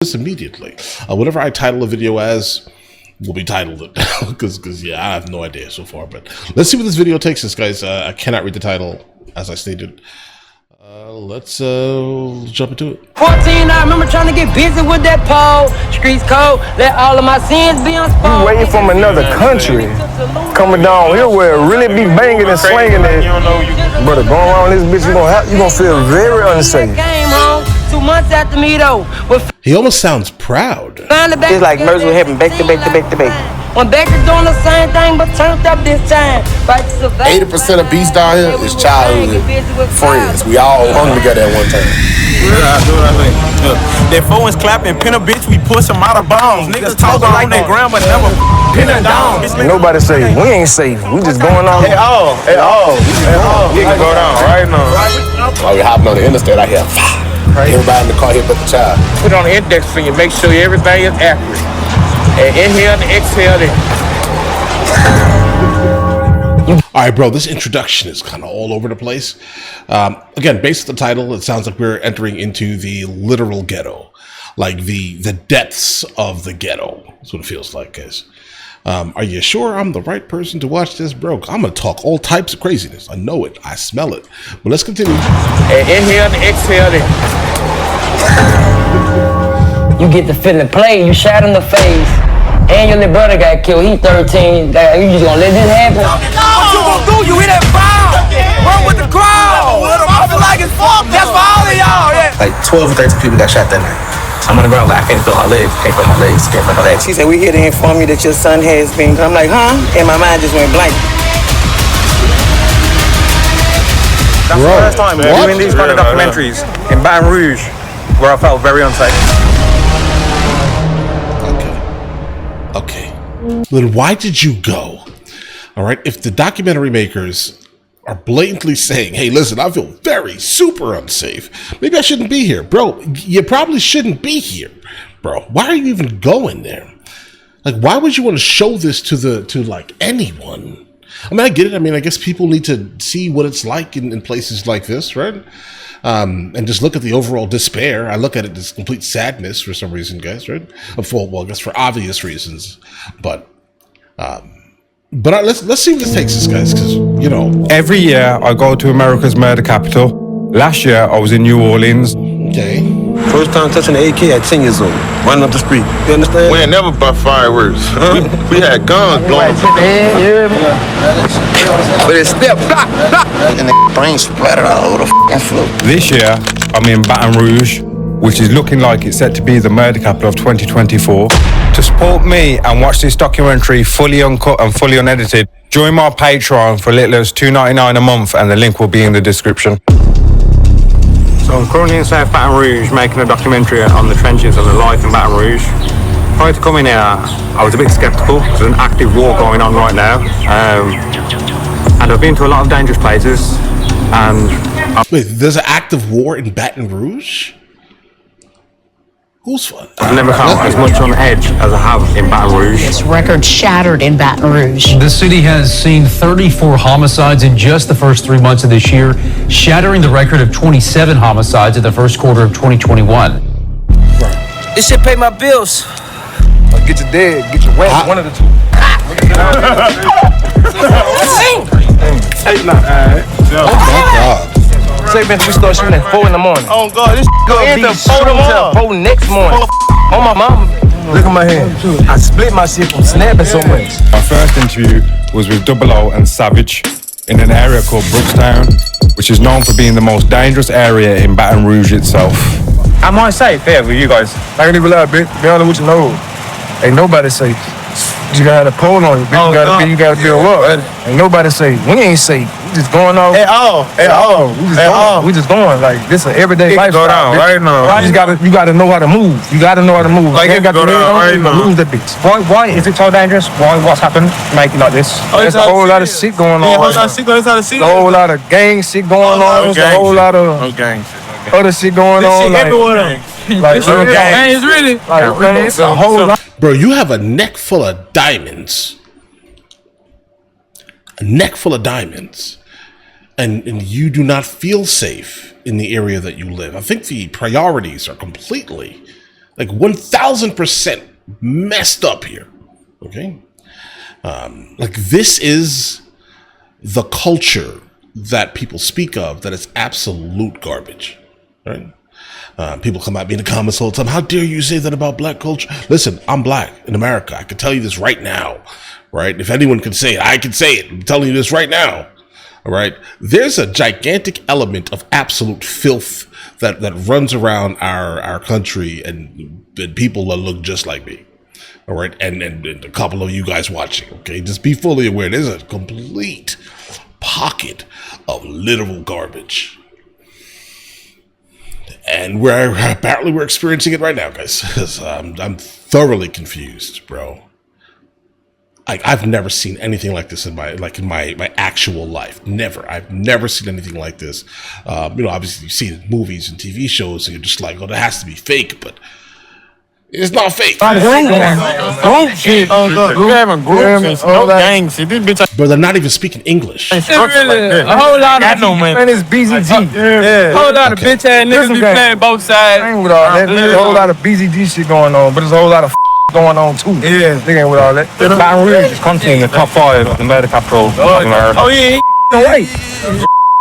this immediately. Whatever I title a video as will be titled it, because yeah, I have no idea so far. But let's see what this video takes us, guys. I cannot read the title, as I stated. Let's jump into it. 14, I remember trying to get busy with that pole. Streets cold, let all of my sins be unspoken. You waiting from another country, coming down here where it really be banging and swinging it. Brother, going around this bitch, you gonna feel very unsafe. Came home 2 months after me though. He almost sounds proud. It's like mercy with heaven, back to back to back to back. When back to doing the same thing, but turned up this time. 80% of beats down here is childhood friends. We all hung together at one time. That phones clapping, pin a bitch, we push them out of bounds. Niggas talking like they ground, but never pin them down. Nobody safe. We ain't safe. We just going on. At all. We can go down right now. While we hopping on the interstate, I hear everybody in the car here but the child. Put it on the index finger, make sure everything is accurate. And inhale and exhale it. All right, bro, this introduction is kind of all over the place. Again, based on the title, it sounds like we're entering into the literal ghetto, like the depths of the ghetto. That's what it feels like, guys. Are you sure I'm the right person to watch this, bro? I'm going to talk all types of craziness. I know it. I smell it. But let's continue. And inhale and exhale it. You get the feeling play, you shot in the face. And your little brother got killed, he 13. You just gonna let this happen? What you gonna do? You hit that foul! Run with the crowd! I feel like it's fuck. That's for all of y'all, yeah. Like 12 or 13 people got shot that night. I'm on the ground like, I can't feel my legs, can't feel my legs, can't feel my legs. She said, we here to inform you that your son has been. I'm like, huh? And my mind just went blank. That's the first time doing these kind of documentaries in Baton Rouge where I felt very unsafe. Okay. Then why did you go? All right. If the documentary makers are blatantly saying, hey, listen, I feel very super unsafe. Maybe I shouldn't be here. Bro, you probably shouldn't be here, bro. Why are you even going there? Like, why would you want to show this to like anyone? I mean, I get it. I mean, I guess people need to see what it's like in places like this, right? And just look at the overall despair. I look at it as complete sadness for some reason, guys, right? Well, I guess for obvious reasons, but let's see what this takes us, guys, because you know. Every year I go to America's murder capital. Last year I was in New Orleans. Okay. First time touching the AK at 10 years old, running up the street. You understand? We ain't never bought fireworks. We had guns blowing. But it's still block. And the brain splattered all over the floor. This year I'm in Baton Rouge, which is looking like it's set to be the murder capital of 2024. To support me and watch this documentary fully uncut and fully unedited, join my Patreon for little as $2.99 a month, and the link will be in the description. So I'm currently in South Baton Rouge making a documentary on the trenches of the life in Baton Rouge. Prior to coming here, I was a bit sceptical. There's an active war going on right now. And I've been to a lot of dangerous places. Wait, there's an active war in Baton Rouge? Who's fun? I've never felt as much on edge as I have in Baton Rouge. Its record shattered in Baton Rouge. The city has seen 34 homicides in just the first 3 months of this year, shattering the record of 27 homicides in the first quarter of 2021. This shit pay my bills. Get your dead, get your wet, one of the two. Oh my God. Say, man, we start shooting at 4 in the morning. Oh God, this Go end into up 4 tomorrow. 4 next morning. On my mama. Look at my hand. I split my shit from snapping so much. My first interview was with Double O and Savage in an area called Brookstown, which is known for being the most dangerous area in Baton Rouge itself. Am I safe here with you guys? I can live a lot, bitch. Be honest with you, no. Ain't nobody safe. You gotta pull on you, bitch. You gotta build up. Ain't nobody safe. We ain't safe. We just going off. At all. We just going like this is everyday life. Go down right now. You gotta know how to move. You gotta know how to move. Like you ain't got go to down right now. lose that bitch. Why is it so dangerous? What's happened to make it like this? There's a whole lot of shit going on. Yeah, whole lot of shit going on. There's a whole lot of gang shit going on. There's a whole lot of other shit going on. Like everywhere. Like gangs really. Like man, it's a whole lot. Bro, you have a neck full of diamonds. A neck full of diamonds. And you do not feel safe in the area that you live. I think the priorities are completely like 1000% messed up here. Okay, like this is the culture that people speak of that is absolute garbage, right? People come at me in the comments all the time. How dare you say that about black culture? Listen, I'm black in America. I can tell you this right now, right? If anyone can say it, I can say it. I'm telling you this right now, all right? There's a gigantic element of absolute filth that runs around our country and people that look just like me, all right? And a couple of you guys watching, okay? Just be fully aware. There's a complete pocket of literal garbage. And apparently we're experiencing it right now, guys. Because I'm thoroughly confused, bro. I've never seen anything like this in my actual life. Never. I've never seen anything like this. Obviously you see it in movies and TV shows, and you're just like, oh, that has to be fake, but it's not fake. Bro, they're not even speaking English. A whole lot of man, it's BZG. whole lot of bitch ass niggas be playing both sides. I ain't with all that. There's a whole lot of BZG shit going on, but there's a whole lot of going on too. Yeah, they ain't with all that. Baton Rouge is constantly in the top 5 of the murder capital of America. Oh yeah,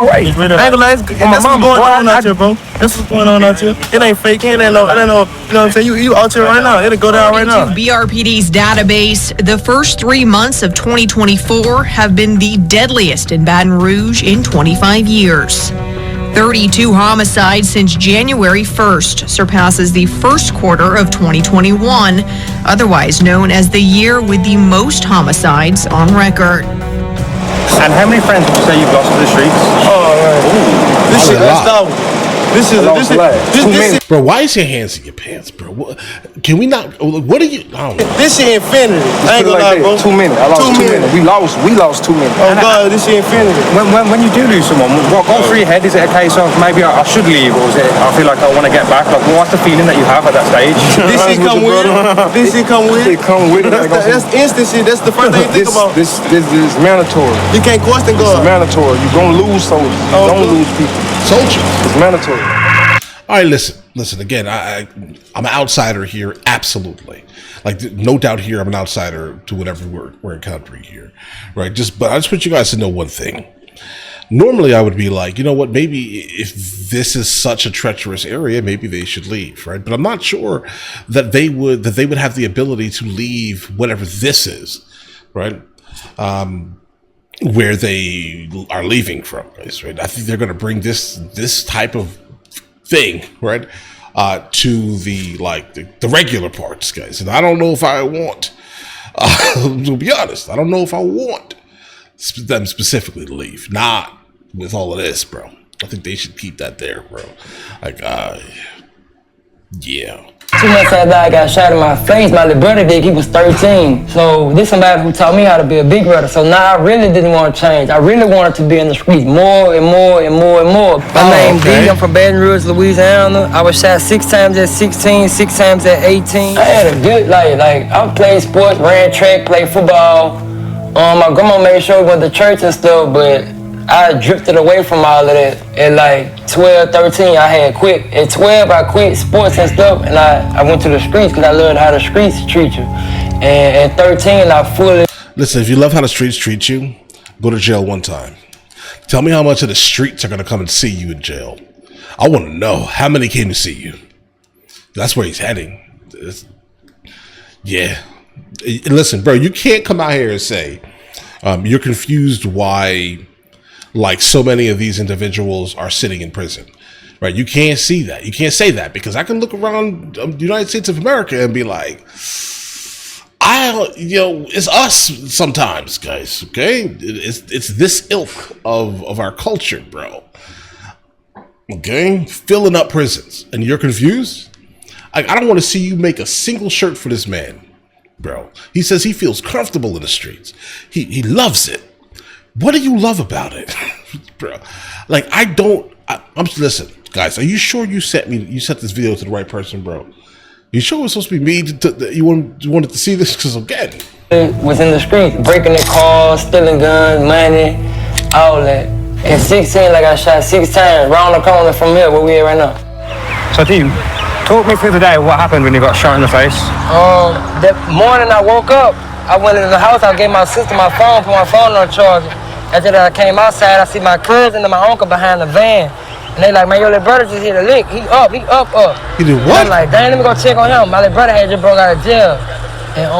Right. I ain't gonna lie, that's what's going on out here, bro. That's what's going on out here. It ain't fake, it ain't no, you know what I'm saying? You out here right now, it'll go down right now. BRPD's database, the first 3 months of 2024 have been the deadliest in Baton Rouge in 25 years. 32 homicides since January 1st, surpasses the first quarter of 2021, otherwise known as the year with the most homicides on record. And how many friends would you say you've lost to the streets? This shit, that's Bro, why is your hands in your pants, bro? Can we not? What are you? I don't know. This shit infinity. I ain't gonna lie, bro. 2 minutes. I lost 2 minutes. We lost 2 minutes. Oh God, this shit infinity. When you do lose someone, what goes through your head? Is it a case of maybe I should leave, or is it I feel like I want to get back? Like, what's the feeling that you have at that stage? This shit come with it. This shit come with it. It come with it. That's instant shit. That's the first thing you think about. This is mandatory. You can't question It's God. mandatory. You're gonna lose soldiers. You don't lose people. Soldiers. It's mandatory. All right, listen. Again, I'm an outsider here, absolutely. Like, no doubt here, I'm an outsider to whatever we're encountering here, right? But I just want you guys to know one thing. Normally, I would be like, you know what? Maybe if this is such a treacherous area, maybe they should leave, right? But I'm not sure that they would have the ability to leave whatever this is, right? Where they are leaving from, guys, right? I think they're going to bring this type of thing, right, to the regular parts, guys. And I don't know if I want, to be honest, I don't know if I want them specifically to leave. Not with all of this, bro. I think they should keep that there, bro. Like, yeah. 2 months after I got shot in my face, my little brother did. He was 13. So this somebody who taught me how to be a big brother. So now I really didn't want to change. I really wanted to be in the streets more and more and more and more. My name D. I'm from Baton Rouge, Louisiana. I was shot 6 times at 16, 6 times at 18. I had a good life. Like, I played sports, ran track, played football. My grandma made sure we went to church and stuff, but I drifted away from all of that. At like 12, 13, I had quit. At 12, I quit sports and stuff, and I went to the streets because I learned how the streets treat you. And at 13, I fully... Listen, if you love how the streets treat you, go to jail one time. Tell me how much of the streets are going to come and see you in jail. I want to know how many came to see you. That's where he's heading. Yeah. Listen, bro, you can't come out here and say you're confused why... like so many of these individuals are sitting in prison, right? You can't see that. You can't say that because I can look around the United States of America and be like, it's us sometimes, guys. Okay, it's this ilk of our culture, bro. Okay, filling up prisons, and you're confused. I don't want to see you make a single shirt for this man, bro. He says he feels comfortable in the streets. He loves it. What do you love about it, bro? Like, listen, guys, are you sure you sent this video to the right person, bro? You sure it was supposed to be me you wanted to see this? Because again, was in the streets, breaking their cars, stealing guns, money, all that. At 16, like I shot 6 times, round the corner from here, where we at right now. So do you Talk me through the day. What happened when you got shot in the face? That morning I woke up, I went into the house, I gave my sister my phone, put my phone on charger. After that I came outside, I see my cousin and my uncle behind the van. And they like, man, your little brother just hit a lick. He up. He did what? I'm like, dang, let me go check on him. My little brother had just broke out of jail. And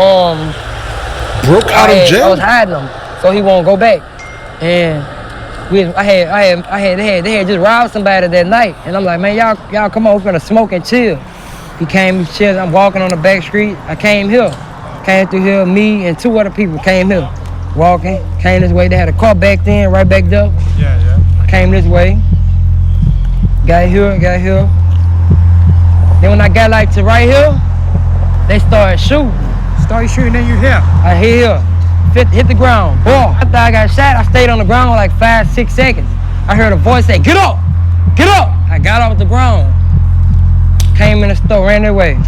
broke out of jail? I was hiding him, so he won't go back. And they had just robbed somebody that night. And I'm like, man, y'all come on, we're gonna smoke and chill. He came, he chilled. I'm walking on the back street. I came here. Came through here, me and 2 other people came here. Walking, came this way. They had a car back then, right back there. Yeah. Came this way. Got here. Then when I got like to right here, they started shooting. Then you here. I hit the ground. Boy, after I got shot, I stayed on the ground like 5-6 seconds. I heard a voice say, get up! I got off the ground. Came in the store, ran that way.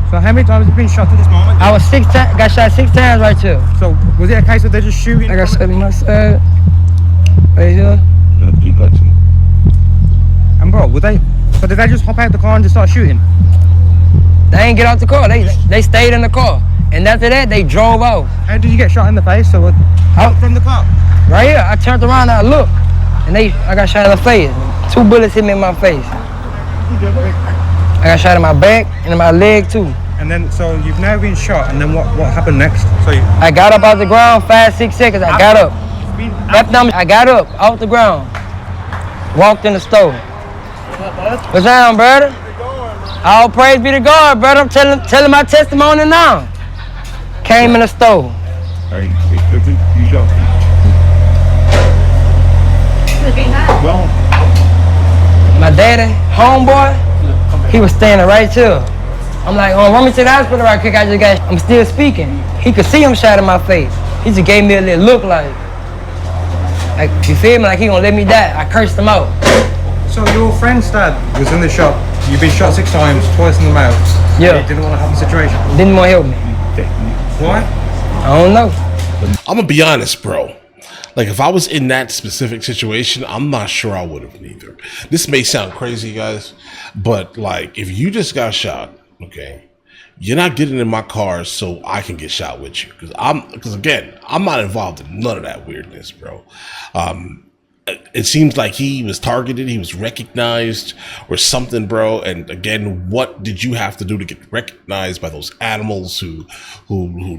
So how many times have you been shot to this moment? I was got shot 6 times right here. So was it a case of they're just shooting? I got shot in my side, right here. And bro, did they just hop out the car and just start shooting? They ain't get out the car. They stayed in the car. And after that, they drove off. How did you get shot in the face? So out from the car? Right here. I turned around and I looked. And I got shot in the face. 2 bullets hit me in my face. I got shot in my back and in my leg too. And then, so you've now been shot, and then what happened next? I got up off the ground, 5-6 seconds, I got up. I got up off the ground, walked in the store. What's down, brother? All praise be to God, brother. I'm telling my testimony now. Came in the store. My daddy, homeboy, he was standing right here. I'm like, run me to the hospital right quick. I'm still speaking. He could see him shot in my face. He just gave me a little look like, you feel me? Like he gonna let me die. I cursed him out. So your friend's dad was in the shop. You've been shot 6 times, twice in the mouth. Yeah. He didn't want to have the situation. Didn't want to help me. Why? I don't know. I'm gonna be honest, bro. Like, if I was in that specific situation, I'm not sure I would have neither. This may sound crazy, guys, but like, if you just got shot, okay, you're not getting in my car so I can get shot with you. Because again, I'm not involved in none of that weirdness, bro. It seems like he was targeted, he was recognized or something, bro. And again, what did you have to do to get recognized by those animals who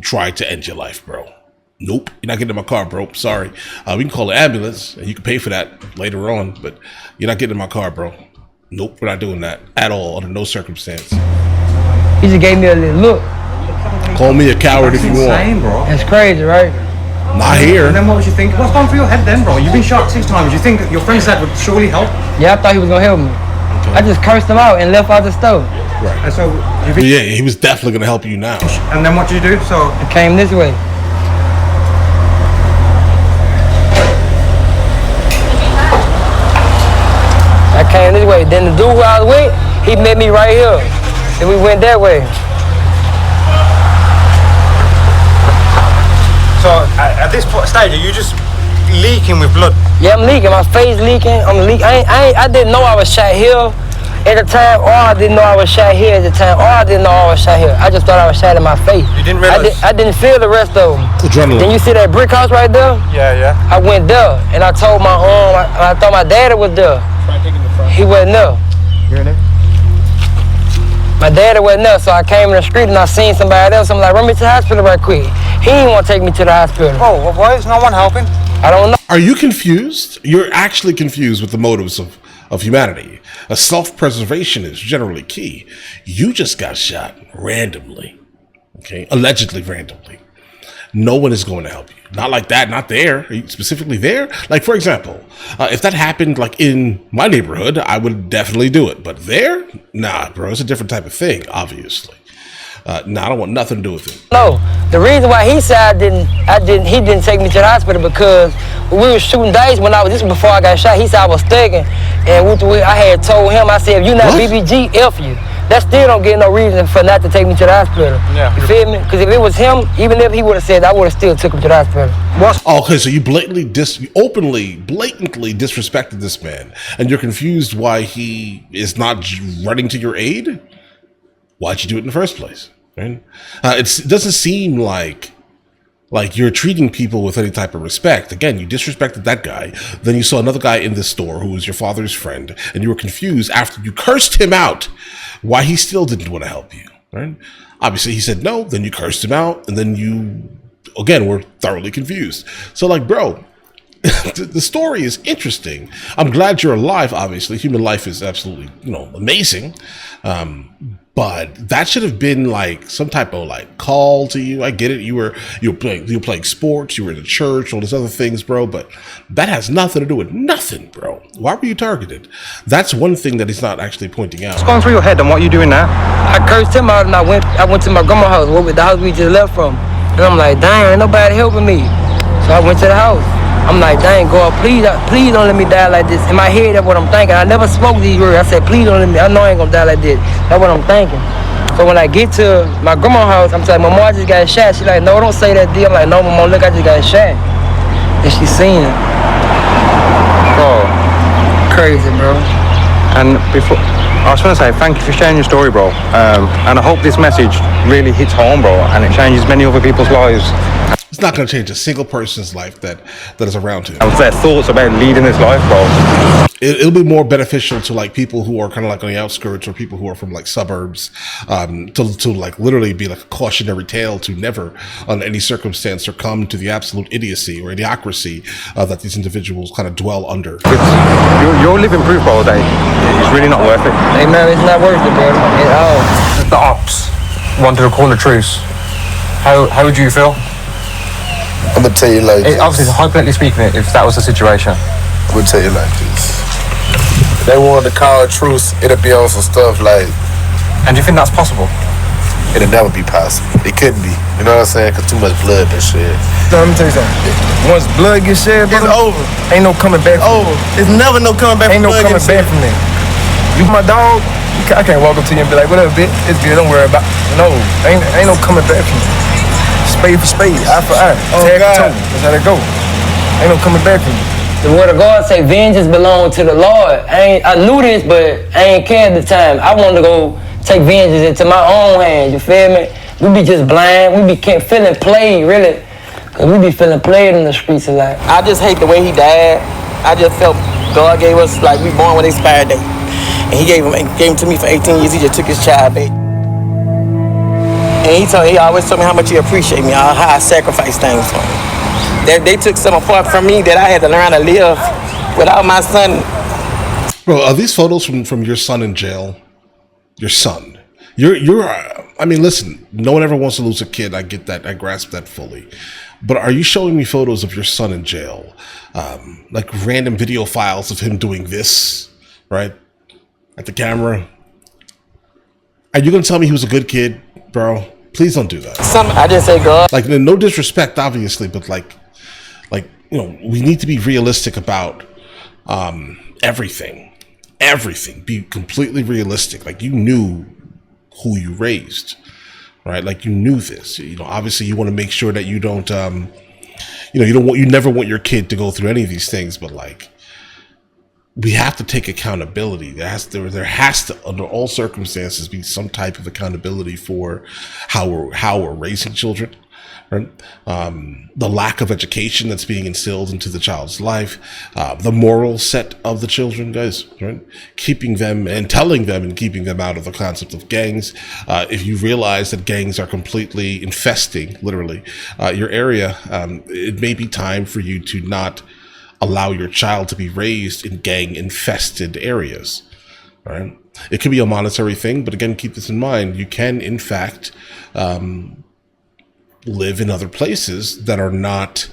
tried to end your life, bro? Nope, you're not getting in my car, bro. Sorry. We can call an ambulance and you can pay for that later on, but you're not getting in my car, bro. Nope, we're not doing that at all, under no circumstance. He just gave me a little look. Call me a coward if you want. Bro. That's crazy, right? Not here. And then what was you thinking? What's gone through your head then, bro? You've been shot 6 times. You think that your friend's dad would surely help? Yeah, I thought he was gonna help me. Okay. I just cursed him out and left out the store. Right. And so yeah, he was definitely gonna help you now. And then what did you do? So I came this way. I came this way. Then the dude who I was with, he met me right here. And we went that way. So at this stage, are you just leaking with blood? Yeah, I'm leaking. My face leaking. I'm leaking. I didn't know I was shot here at the time, or I didn't know I was shot here at the time, or I didn't know I was shot here. I just thought I was shot in my face. You didn't realize? I didn't feel the rest of them. Adrenaline. Then you see that brick house right there? Yeah. I went there, and I told I thought my daddy was there. He wasn't there. You're in there? My daddy wasn't there, so I came in the street and I seen somebody else. I'm like, run me to the hospital right quick. He didn't want to take me to the hospital. Oh, well, why is no one helping? I don't know. Are you confused? You're actually confused with the motives of humanity. A self-preservation is generally key. You just got shot randomly, okay? Allegedly randomly. No one is going to help you. Not like that, not there. Are you specifically there? Like, for example, if that happened like in my neighborhood, I would definitely do it. But there? Nah, bro, it's a different type of thing, obviously. Nah, I don't want nothing to do with it. No, the reason why he said he didn't take me to the hospital because when we were shooting dice this was before I got shot. He said I was thugging, and I had told him, I said, if you're not BBG, F you. That still don't get no reason for not to take me to the hospital. Yeah. You feel me? Because if it was him, even if he would have said, I would have still took him to the hospital. Okay, so you blatantly disrespected this man, and you're confused why he is not running to your aid? why'd you do it in the first place? Right? It doesn't seem like you're treating people with any type of respect. Again, you disrespected that guy. Then you saw another guy in this store who was your father's friend, and you were confused after you cursed him out why he still didn't want to help you. Right? Obviously, he said no. Then you cursed him out, and then you, again, were thoroughly confused. So, like, bro, the story is interesting. I'm glad you're alive. Obviously, human life is absolutely, amazing. But that should have been like some type of like call to you. I get it. You were playing sports. You were in the church, all these other things, bro. But that has nothing to do with nothing, bro. Why were you targeted? That's one thing that he's not actually pointing out. What's going through your head and what are you doing now? I cursed him out and I went to my grandma's house, the house we just left from. And I'm like, dang, ain't nobody helping me. So I went to the house. I'm like, dang, God, please don't let me die like this. In my head, that's what I'm thinking. I never spoke these words. I said, please don't let me, I know I ain't gonna die like this. That's what I'm thinking. So when I get to my grandma's house, I'm like, my mom just got shot. She's like, no, don't say that, D. I'm like, no, my mom, look, I just got shot. And she seen it. Bro. Crazy, bro. And before, I just want to say thank you for sharing your story, bro. And I hope this message really hits home, bro, and it changes many other people's lives. It's not going to change a single person's life that is around him. And their thoughts about leading this life, bro. It'll be more beneficial to like people who are kind of like on the outskirts or people who are from like suburbs, to like literally be like a cautionary tale to never, on any circumstance, succumb to the absolute idiocy or idiocracy that these individuals kind of dwell under. You're living proof, bro, that it's really not worth it. Hey man, it's not worth it, bro, at all. The ops wanted to call a truce. How would you feel? I'm gonna tell you like this. Obviously, hypothetically speaking, if that was the situation. I'm gonna tell you like this. If they wanted to call a truce, it'll be on some stuff like. And do you think that's possible? It'll never be possible. It couldn't be. You know what I'm saying? Cause too much blood and shit. No, let me tell you something. Once blood gets shed, bro, It's over. ain't no coming back. Over. It's never no coming back. Ain't no coming back from that. You my dog. I can't walk up to you and be like, "What up, bitch? It's good. Don't worry about." No, ain't no coming back from that. Spade for spade, eye for eye, tag for toe. That's how that go. Ain't no coming back from you. The word of God say vengeance belongs to the Lord. I knew this, but I ain't care at the time. I wanted to go take vengeance into my own hands, you feel me? We be just blind, we be feeling played, really. Cause we be feeling played in the streets a lot. I just hate the way he died. I just felt God gave us, like, we born with expired date. And he gave him to me for 18 years, he just took his child back. And he always told me how much he appreciated me, how I sacrificed things for him. They took some apart from me that I had to learn how to live without my son. Bro, are these photos from your son in jail? Your son. I mean, listen, no one ever wants to lose a kid. I get that. I grasp that fully. But are you showing me photos of your son in jail? Like random video files of him doing this, right? At the camera? Are you going to tell me he was a good kid, bro? Please don't do that. I just say God. Like, no disrespect, obviously, but like, we need to be realistic about everything. Everything. Be completely realistic. Like, you knew who you raised, right? Like, you knew this. Obviously, you want to make sure that you don't, you never want your kid to go through any of these things, but like, we have to take accountability. There has to, under all circumstances, be some type of accountability for how we're raising children, right? The lack of education that's being instilled into the child's life, the moral set of the children, guys, right? Keeping them and telling them and keeping them out of the concept of gangs. If you realize that gangs are completely infesting, literally, your area, it may be time for you to not allow your child to be raised in gang-infested areas, right? It could be a monetary thing, but again, keep this in mind. You can, in fact, live in other places that are not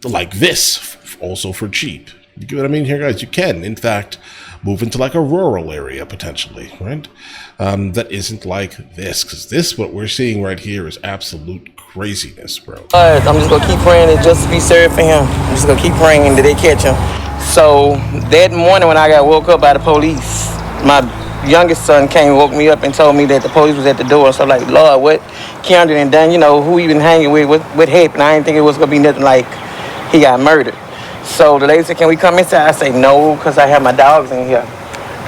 like this, also for cheap. You get what I mean here, guys? You can, in fact, move into like a rural area, potentially, right? That isn't like this, because this, what we're seeing right here, is absolute craziness, bro. I'm just gonna keep praying and just be served for him. I'm just gonna keep praying that they catch him. So that morning when I got woke up by the police, my youngest son came and woke me up and told me that the police was at the door. So I'm like, Lord, what Keandre done, who he been hanging with, what happened? I didn't think it was gonna be nothing like he got murdered. So the lady said, can we come inside? I say no, because I have my dogs in here.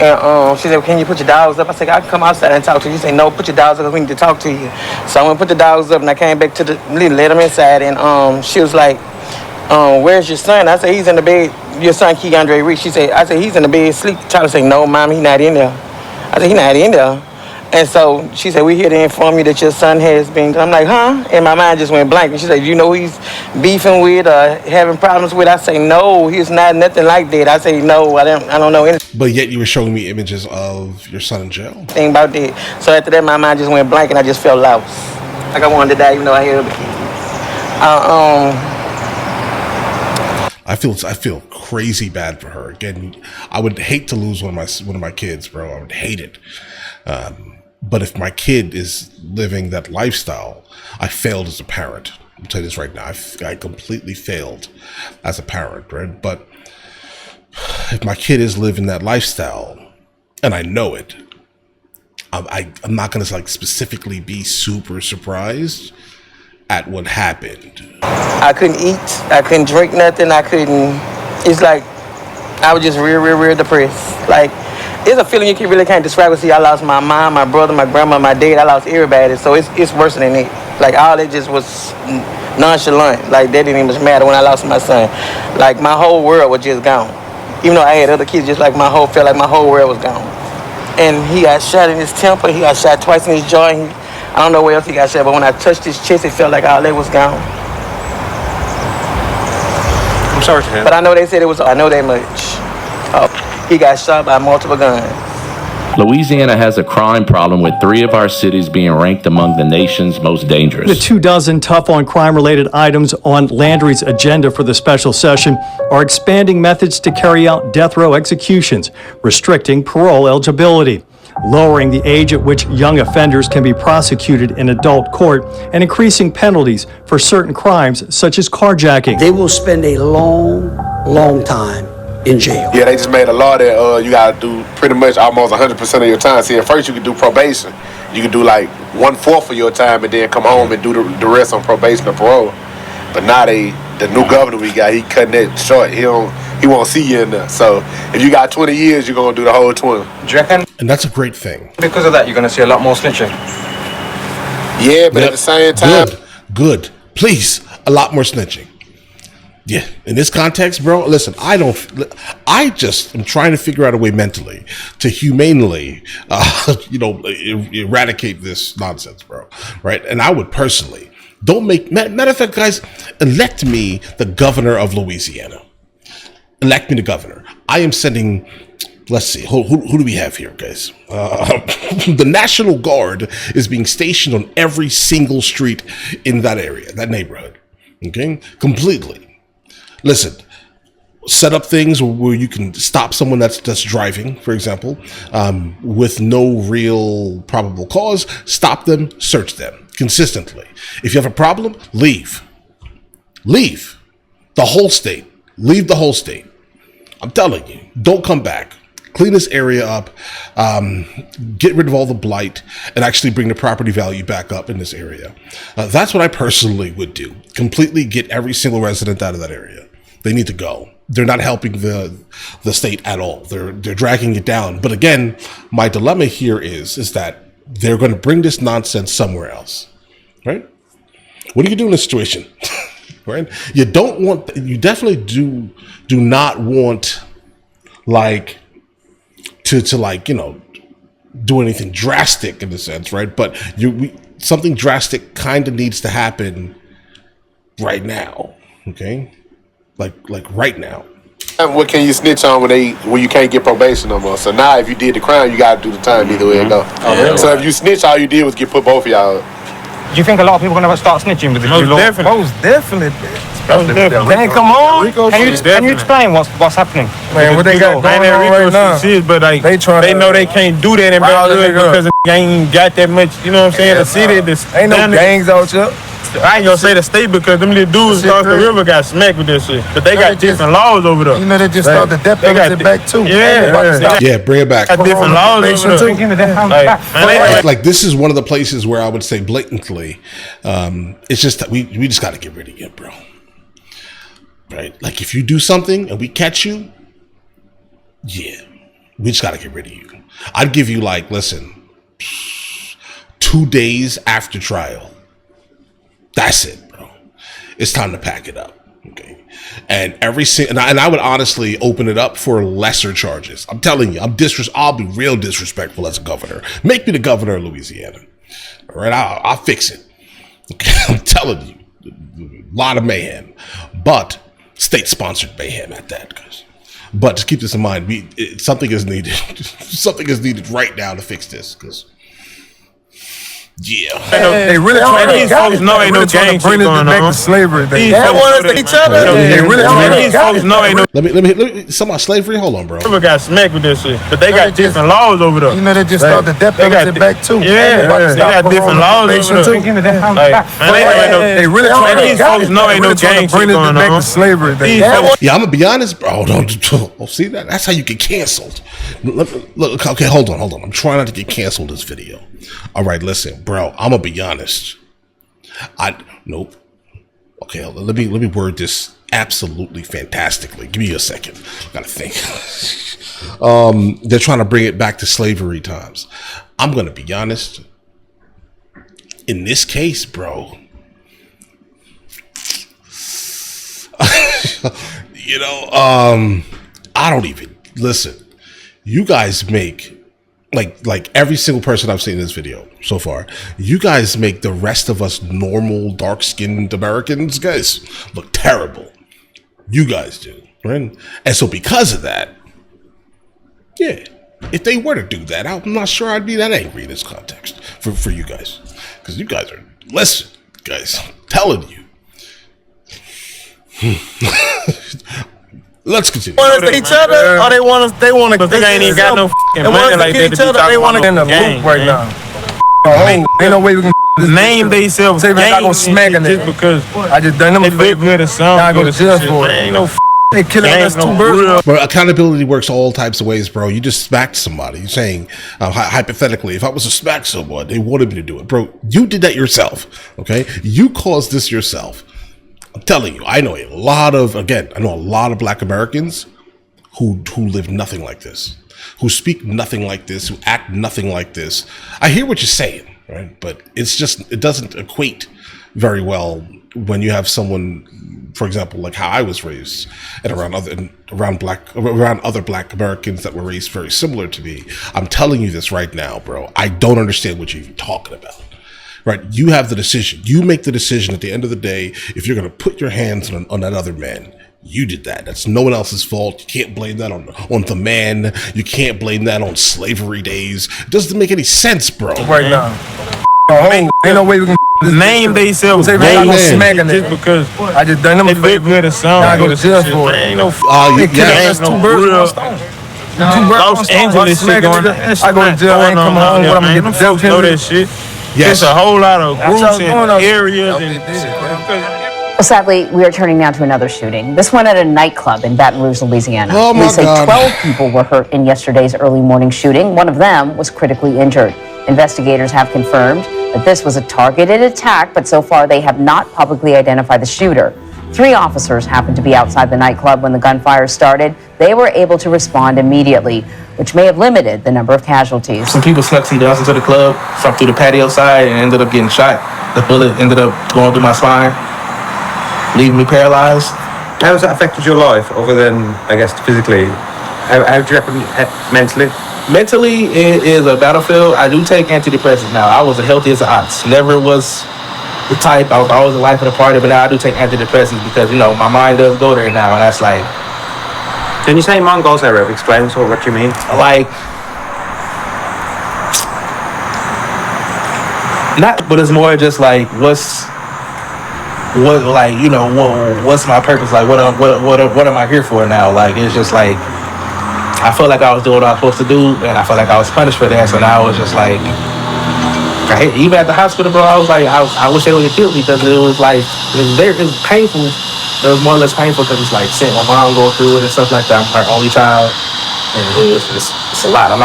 And she said, well, can you put your dogs up? I said, I can come outside and talk to you. She said, no, put your dogs up because we need to talk to you. So I went and put the dogs up, and I came back to let them inside. And she was like, where's your son? I said, he's in the bed. Your son, Keandre Reed. I said, he's in the bed sleep. Charlie said, no, Mom, he's not in there. I said, he's not in there. And so she said, we're here to inform you that your son has been. I'm like, huh? And my mind just went blank. And she said, you know who he's beefing with or having problems with? I say, no, he's not nothing like that. I say, no, I don't know anything. But yet you were showing me images of your son in jail. Thing about that. So after that, my mind just went blank and I just felt lost. Like I wanted to die, even though I had other kids. I feel crazy bad for her. Again, I would hate to lose one of my kids, bro. I would hate it. But if my kid is living that lifestyle, I failed as a parent. I'll tell you this right now. I completely failed as a parent, right? But if my kid is living that lifestyle, and I know it, I'm not going to like specifically be super surprised at what happened. I couldn't eat. I couldn't drink nothing. It's like I was just real depressed. Like, it's a feeling you really can't describe. See, I lost my mom, my brother, my grandma, my dad. I lost everybody. So it's worse than that. Like, all that just was nonchalant. Like, that didn't even matter when I lost my son. Like, my whole world was just gone. Even though I had other kids, just like felt like my whole world was gone. And he got shot in his temple. He got shot twice in his jaw. I don't know where else he got shot, but when I touched his chest, it felt like all that was gone. I'm sorry to hear. But I know they said I know that much. He got shot by multiple guns. Louisiana has a crime problem with 3 of our cities being ranked among the nation's most dangerous. The 24 tough on crime-related items on Landry's agenda for the special session are expanding methods to carry out death row executions, restricting parole eligibility, lowering the age at which young offenders can be prosecuted in adult court, and increasing penalties for certain crimes such as carjacking. They will spend a long time in jail. Yeah, they just made a law that you gotta do pretty much almost 100% of your time. See, at first you could do probation. You could do like 1/4 of your time and then come home and do the rest on probation or parole. But now the new governor we got, he cutting that short. He won't see you in there. So if you got 20 years, you're gonna do the whole 20. Do you reckon? And that's a great thing. Because of that, you're gonna see a lot more snitching. Yeah, but at the same time, good. Please, a lot more snitching. Yeah, in this context, bro, listen, I just am trying to figure out a way mentally to humanely, eradicate this nonsense, bro, right? And I would personally, matter of fact, guys, elect me the governor of Louisiana. Elect me the governor. I am sending, let's see, who do we have here, guys? The National Guard is being stationed on every single street in that area, that neighborhood, okay? Completely. Listen, set up things where you can stop someone that's driving, for example, with no real probable cause. Stop them, search them consistently. If you have a problem, leave. Leave the whole state. Leave the whole state. I'm telling you, don't come back. Clean this area up, get rid of all the blight, and actually bring the property value back up in this area. That's what I personally would do. Completely get every single resident out of that area. They need to go. They're not helping the state at all. They're dragging it down. But again, my dilemma here is that they're going to bring this nonsense somewhere else, right? What do you do in this situation, right? You definitely do not want like to do anything drastic in a sense, right? But something drastic kind of needs to happen right now, okay? Like right now. what can you snitch on when you can't get probation no more? So now if you did the crime, you got to do the time either way it go. Oh, really? So if you snitch, all you did was put both of y'all up. Do you think a lot of people are going to start snitching with the new law? Most definitely. Man, come on. Can you explain what's happening? Man, what they got going on right now? But like, they know they can't do that in Baton Rouge because they ain't got that much, you know what I'm saying? The city, ain't no gangs out here. I ain't gonna say the state because them little dudes across the river got smacked with this shit. But they got different laws over there. You know, they just started the death penalty back too. Yeah, bring it back. Got different laws over there. Like this is one of the places where I would say blatantly, it's just that we just got to get rid of you, bro. Right? Like if you do something and we catch you, yeah, We just got to get rid of you. I'd give you like, listen, 2 days after trial. That's it, bro. It's time to pack it up. Okay. And I would honestly open it up for lesser charges. I'm telling you, I'll be real disrespectful as a governor. Make me the governor of Louisiana. All right, I'll fix it. Okay, I'm telling you, a lot of mayhem, but state-sponsored mayhem at that, guys. But just keep this in mind: something is needed. Something is needed right now to fix this, because. Yeah, they really trying to. These folks know ain't no gang shit going on. Back to slavery. They want us to each other. They really trying to. These folks know ain't no. Let me. Some about slavery. Hold on, bro. People got smacked with this shit, but they got different laws over there. You know they just started the death penalty back too. Yeah, they got different laws over there. They really trying to. These folks know ain't no gang shit going on. Back to slavery. Yeah, I'm gonna be honest, bro. Don't see that. That's how you get canceled. Look, okay, hold on. I'm trying not to get canceled this video. All right, listen, bro. I'm gonna be honest. Nope. Okay, let me word this absolutely fantastically. Give me a second. I gotta think. They're trying to bring it back to slavery times. I'm gonna be honest. In this case, bro. I don't even listen. You guys make like every single person I've seen in this video so far, you guys make the rest of us normal, dark-skinned Americans, guys, look terrible. You guys do, right? And so because of that, yeah, if they were to do that, I'm not sure I'd be that angry in this context for you guys. Because you guys are, listen, guys, I'm telling you. Let's continue. Want us to each other, or they want us? They want to. They ain't even got no fucking money like that. They want to in the loop right now. Ain't no way we can name themselves. They're not gonna smack it just because I just done them. They look good and sound. I go to jail for it. Ain't no. They killing us two birds. But accountability works all types of ways, bro. You just smacked somebody. You're saying, hypothetically, if I was to smack someone, they wanted me to do it, bro. You did that yourself. Okay, you caused this yourself. I'm telling you, I know a lot of Black Americans who live nothing like this, who speak nothing like this, who act nothing like this. I hear what you're saying, right? But it doesn't equate very well when you have someone, for example, like how I was raised, and around other Black Americans that were raised very similar to me. I'm telling you this right now, bro. I don't understand what you're even talking about. Right, you have the decision. You make the decision at the end of the day. If you're going to put your hands on that other man, you did that. That's no one else's fault. You can't blame that on the man. You can't blame that on slavery days. It doesn't make any sense, bro. Right now, ain't no way we can name themselves. They ain't smacking it just because I just done them. They look good and sound. I go to jail for it. Ain't no. Ain't no birds. Los Angeles shit going. I go to jail and come home. What I'm gonna get the devil know that shit. Yes. There's a whole lot of groups and areas. Well, sadly, we are turning now to another shooting. This one at a nightclub in Baton Rouge, Louisiana. Oh my Police say God. 12 people were hurt in yesterday's early morning shooting. One of them was critically injured. Investigators have confirmed that this was a targeted attack, but so far they have not publicly identified the shooter. 3 officers happened to be outside the nightclub when the gunfire started. They were able to respond immediately, which may have limited the number of casualties. Some people snuck some guns into the club from through the patio side and ended up getting shot. The bullet ended up going through my spine, leaving me paralyzed. How has that affected your life, other than, I guess, physically? How do you reckon mentally? Mentally, it is a battlefield. I do take antidepressants now. I was the healthiest of ox. Never was the type. I was always the life of the party, but now I do take antidepressants because, my mind does go there now, and that's like... Can you say Mongols there? Explain sort of what you mean. Like... Not, but it's more just like, what's my purpose? Like, what am I here for now? Like, it's just like... I felt like I was doing what I was supposed to do, and I felt like I was punished for that, so now it's just like... Even at the hospital, bro, I was like, I wish they would have killed me because it was like, it was painful. It was more or less painful because it's like seeing my mom go through it and stuff like that. I'm her only child, and it's a lot. I'm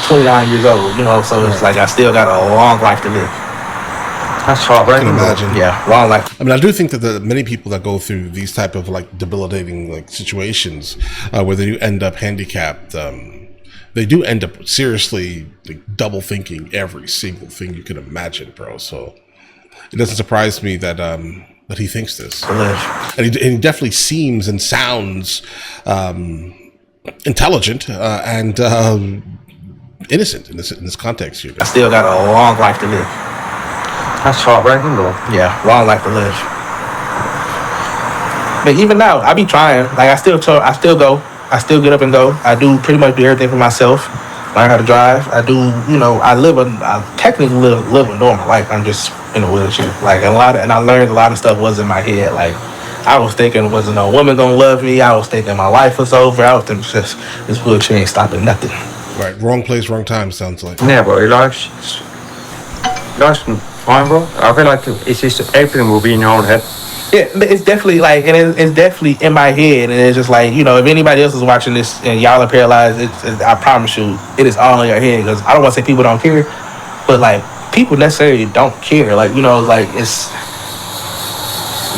29 years old, so it's like I still got a long life to live. That's heartbreaking. I can imagine. Yeah, long life. I mean, I do think that the many people that go through these type of like debilitating like situations where they end up handicapped, they do end up seriously like, double thinking every single thing you can imagine, bro. So it doesn't surprise me that he thinks this, and he definitely seems and sounds intelligent and innocent in this context here. I still got a long life to live. That's heartbreaking, bro. Yeah, long life to live. But even now, I be trying. Like I still go. I still get up and go. I do pretty much do everything for myself. Learn how to drive. I do. I technically live a normal life. I'm just in a wheelchair. Like and I learned a lot of stuff was in my head. Like I was thinking, wasn't no woman gonna love me. I was thinking my life was over. I was thinking just this wheelchair ain't stopping nothing. Right, wrong place, wrong time. Sounds like. Yeah, bro. Life's fine, bro. I feel like it's just everything will be in your own head. Yeah, it's definitely like, and it's definitely in my head, and it's just like, if anybody else is watching this and y'all are paralyzed, I promise you, it is all in your head. Because I don't want to say people don't care, but like people necessarily don't care. Like like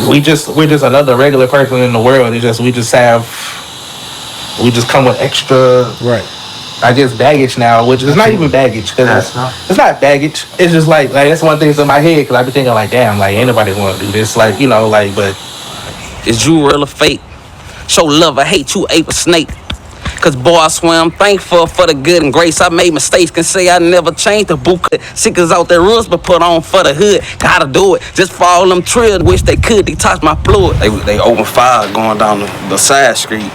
we're just another regular person in the world. We just come with extra, right? I guess baggage now, which is not even baggage because it's not baggage. It's just like that's one thing that's in my head because I be thinking like, damn, like anybody want to do this, like but is you real or fake? Show love or hate, you ape or snake? Cause boy, I swear I'm thankful for the good and grace. I made mistakes, can say I never changed the boot cut. Sickers out there rules, but put on for the hood. Gotta do it, just for all them trills. Wish they could, they touch my fluid. They opened fire going down the side street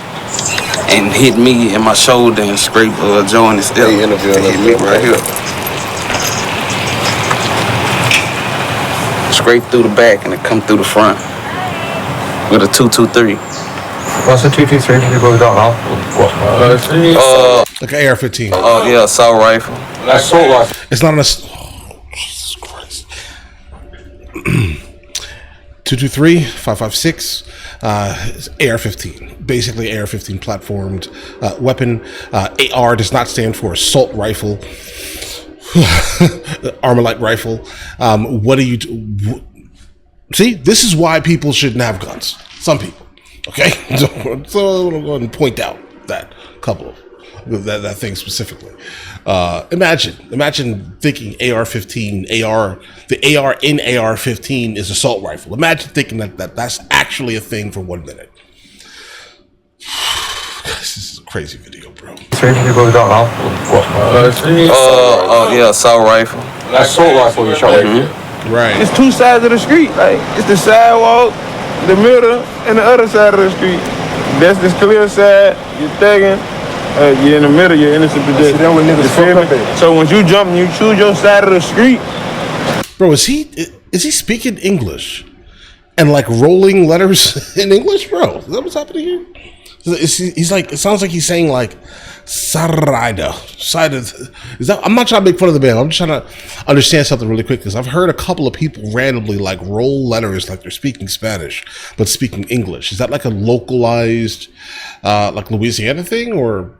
and hit me in my shoulder and scraped Joe in his ear. They hit me right here. Scraped through the back and it come through the front with a 223. What's the 223 people we don't know? Like an AR-15. Oh yeah, assault rifle. Assault rifle. It's not an Jesus Christ. 223, 5.56, AR-15. Basically, AR-15 platformed weapon. AR does not stand for assault rifle. Armalite rifle. What do you do? See, this is why people shouldn't have guns. Some people. Okay? So I'm going to go ahead and point out that couple of that thing specifically. Imagine thinking AR-15, the AR in AR-15 is assault rifle. Imagine thinking that's actually a thing for 1 minute. This is a crazy video, bro. Three people we don't know. Yeah, assault rifle. Assault rifle you shot. Right. It's two sides of the street. Like it's the sidewalk, the middle, and the other side of the street. That's the clear side. You're thugging. You're in the middle. You're innocent pedestrian. So when you jump and you choose your side of the street. Bro, is he speaking English and like rolling letters in English, bro? Is that what's happening here? He's like, it sounds like he's saying like Sarida. Is that? I'm not trying to make fun of the man. I'm just trying to understand something really quick because I've heard a couple of people randomly like roll letters like they're speaking Spanish but speaking English. Is that like a localized like Louisiana thing, or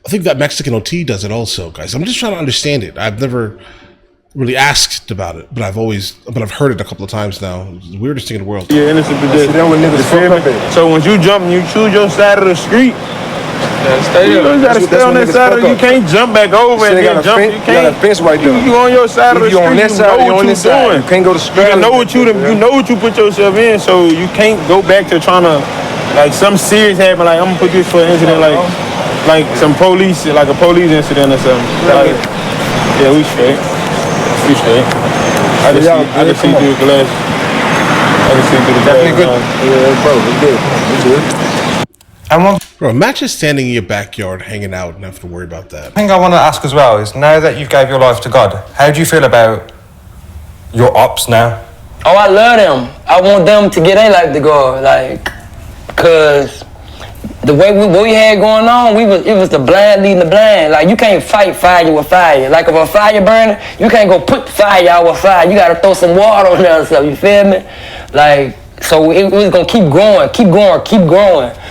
I think that Mexican OT does it also, guys. I'm just trying to understand it. I've never really asked about it, but I've heard it a couple of times now. It's the weirdest thing in the world. Yeah, innocent pedestrian. So when you jump and you choose your side of the street, you gotta stay on that side. You can't jump back over and then jump. You can't. Fence right there. You on your side of the street. You on that side. You on this side. You can't go to straight. You know what you put yourself in, so you can't go back to trying to like some serious happen. Like I'm gonna put this for an incident, like some police, like a police incident or something. Like, yeah, we straight. We straight. I just see through the glass. I just see through the glass. Definitely good. Yeah, bro, we good. Bro, imagine standing in your backyard hanging out and have to worry about that. The thing I want to ask as well is, now that you've gave your life to God, how do you feel about your ops now? Oh, I love them. I want them to get their life to God, like, cause the way what we had going on, it was the blind leading the blind. Like you can't fight fire with fire. Like if a fire burning, you can't go put fire out with fire. You gotta throw some water on there and stuff. You feel me? Like so it was gonna keep growing.